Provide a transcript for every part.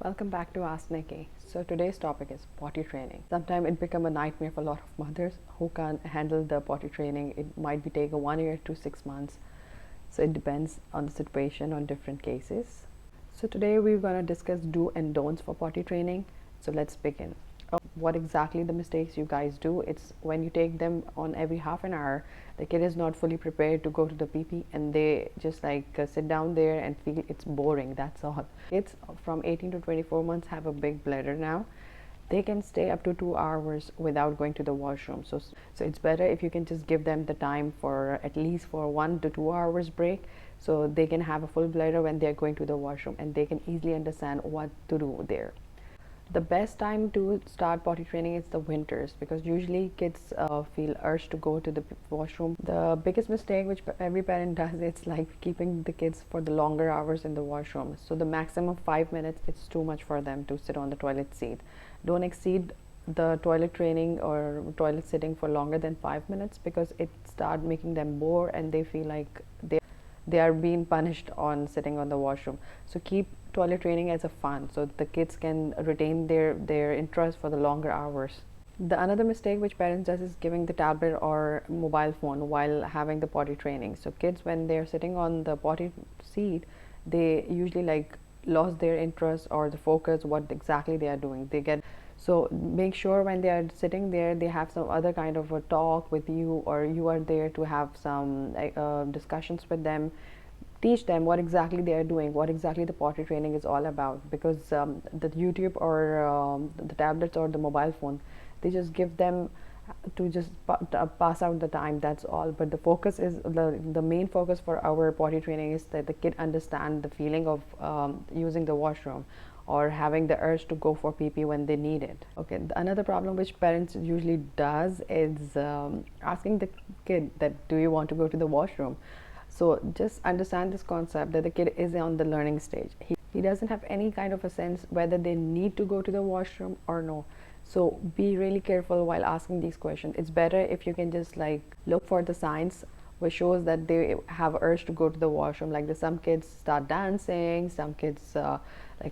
Welcome back to AskNikki. So today's topic is potty training. Sometimes it become a nightmare for a lot of mothers who can't handle the potty training. It might be take a 1 year to 6 months. So it depends on the situation on different cases. So today we're going to discuss do and don'ts for potty training. So let's begin. What exactly the mistakes you guys do? It's when you take them on every half an hour, the kid is not fully prepared to go to the pee and they just sit down there and feel it's boring. That's all. Kids from 18 to 24 months have a big bladder now. They can stay up to 2 hours without going to the washroom. So it's better if you can just give them the time for at least for 1 to 2 hours break, so they can have a full bladder when they're going to the washroom and they can easily understand what to do there. The best time to start potty training is the winters, because usually kids feel urge to go to the washroom. The biggest mistake which every parent does, it's like keeping the kids for the longer hours in the washroom. So the maximum 5 minutes, it's too much for them to sit on the toilet seat. Don't exceed the toilet training or toilet sitting for longer than 5 minutes, because it start making them bored and they feel like they are being punished on sitting on the washroom. So keep toilet training as a fun, so the kids can retain their interest for the longer hours. The another mistake which parents does is giving the tablet or mobile phone while having the potty training. So kids, when they're sitting on the potty seat, they usually lost their interest or the focus what exactly they are doing. They get, so make sure when they are sitting there they have some other kind of a talk with you, or you are there to have some discussions with them. Teach them what exactly they are doing, what exactly the potty training is all about, because the YouTube or the tablets or the mobile phone, they just give them to just pass out the time, that's all. But the focus is the main focus for our potty training is that the kid understand the feeling of using the washroom or having the urge to go for pee when they need it. Okay, another problem which parents usually does is asking the kid that do you want to go to the washroom. So just understand this concept that the kid is on the learning stage. He doesn't have any kind of a sense whether they need to go to the washroom or no. So be really careful while asking these questions. It's better if you can just look for the signs which shows that they have urge to go to the washroom. Some kids start dancing, some kids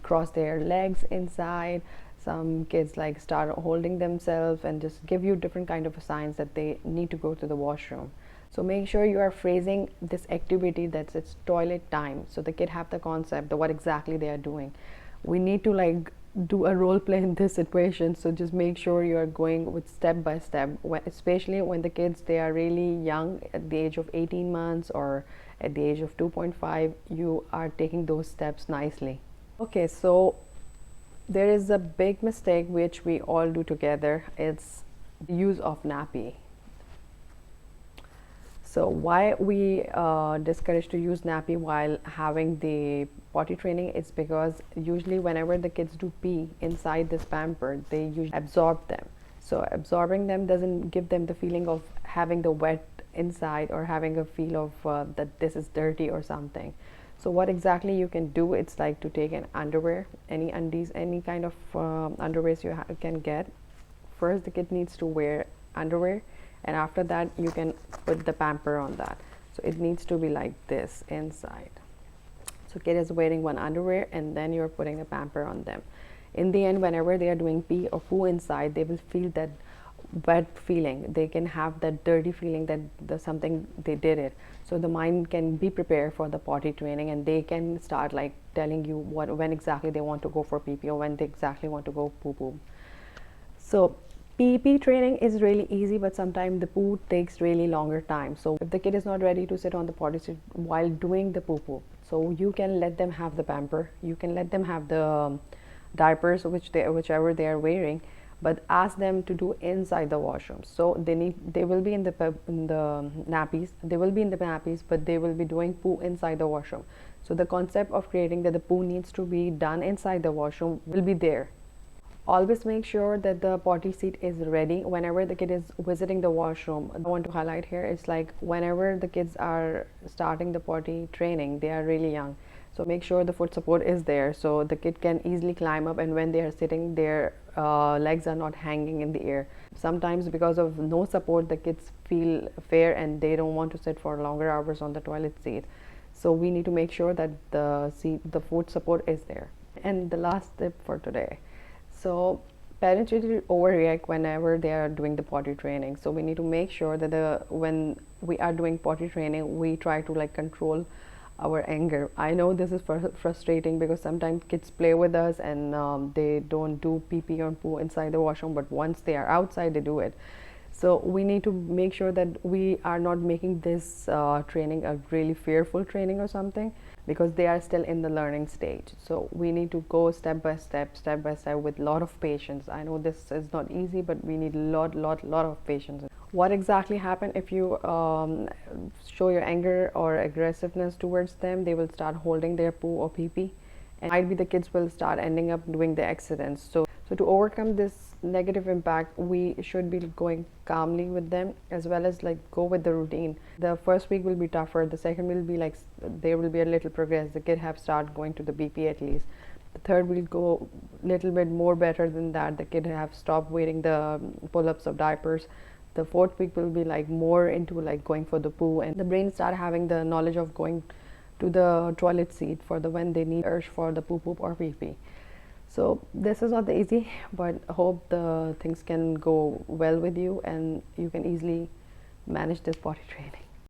cross their legs inside, some kids start holding themselves, and just give you different kind of signs that they need to go to the washroom. So make sure you are phrasing this activity that's it's toilet time, so the kid have the concept of what exactly they are doing. We need to do a role play in this situation, so just make sure you are going with step by step, especially when the kids, they are really young at the age of 18 months or at the age of 2.5. You are taking those steps nicely. Okay, so there is a big mistake which we all do together. It's the use of nappy. So why we discourage to use nappy while having the potty training is because usually whenever the kids do pee inside this pamper, they usually absorb them. So absorbing them doesn't give them the feeling of having the wet inside or having a feel of that this is dirty or something. So what exactly you can do, it's to take an underwear, any undies, any kind of underwears you can get. First the kid needs to wear underwear, and after that you can put the pamper on that. So it needs to be like this inside. So kid is wearing one underwear and then you're putting the pamper on them. In the end, whenever they are doing pee or poo inside, they will feel that wet feeling. They can have that dirty feeling that there's something they did it. So the mind can be prepared for the potty training, and they can start telling you when exactly they want to go for pee or when they exactly want to go poo. So pee training is really easy, but sometimes the poo takes really longer time. So if the kid is not ready to sit on the potty seat while doing the poo, so you can let them have the pamper, you can let them have the diapers whichever they are wearing, but ask them to do inside the washroom. So they will be in the nappies, but they will be doing poo inside the washroom. So the concept of creating that the poo needs to be done inside the washroom will be there. Always make sure that the potty seat is ready whenever the kid is visiting the washroom. I want to highlight here is whenever the kids are starting the potty training, they are really young. So make sure the foot support is there so the kid can easily climb up, and when they are sitting, their legs are not hanging in the air. Sometimes because of no support, the kids feel fear and they don't want to sit for longer hours on the toilet seat. So we need to make sure that the foot support is there. And the last tip for today. So parents usually overreact whenever they are doing the potty training. So we need to make sure that when we are doing potty training, we try to like control our anger. I know this is frustrating because sometimes kids play with us and they don't do pee pee or poo inside the washroom, but once they are outside, they do it. So we need to make sure that we are not making this training a really fearful training or something, because they are still in the learning stage. So we need to go step by step with a lot of patience. I know this is not easy, but we need lot of patience. What exactly happen if you show your anger or aggressiveness towards them? They will start holding their poo or pee pee, and might be the kids will start ending up doing the accidents. So to overcome this negative impact, we should be going calmly with them, as well as like go with the routine. The first week will be tougher. The second will be like there will be a little progress. The kid have start going to the BP at least. The third will go little bit more better than that. The kid have stopped wearing the pull-ups of diapers. The fourth week will be like more into like going for the poo, and the brain start having the knowledge of going to the toilet seat for the when they need urge for the poo poop or pee pee. So this is not easy, but hope the things can go well with you and you can easily manage this potty training.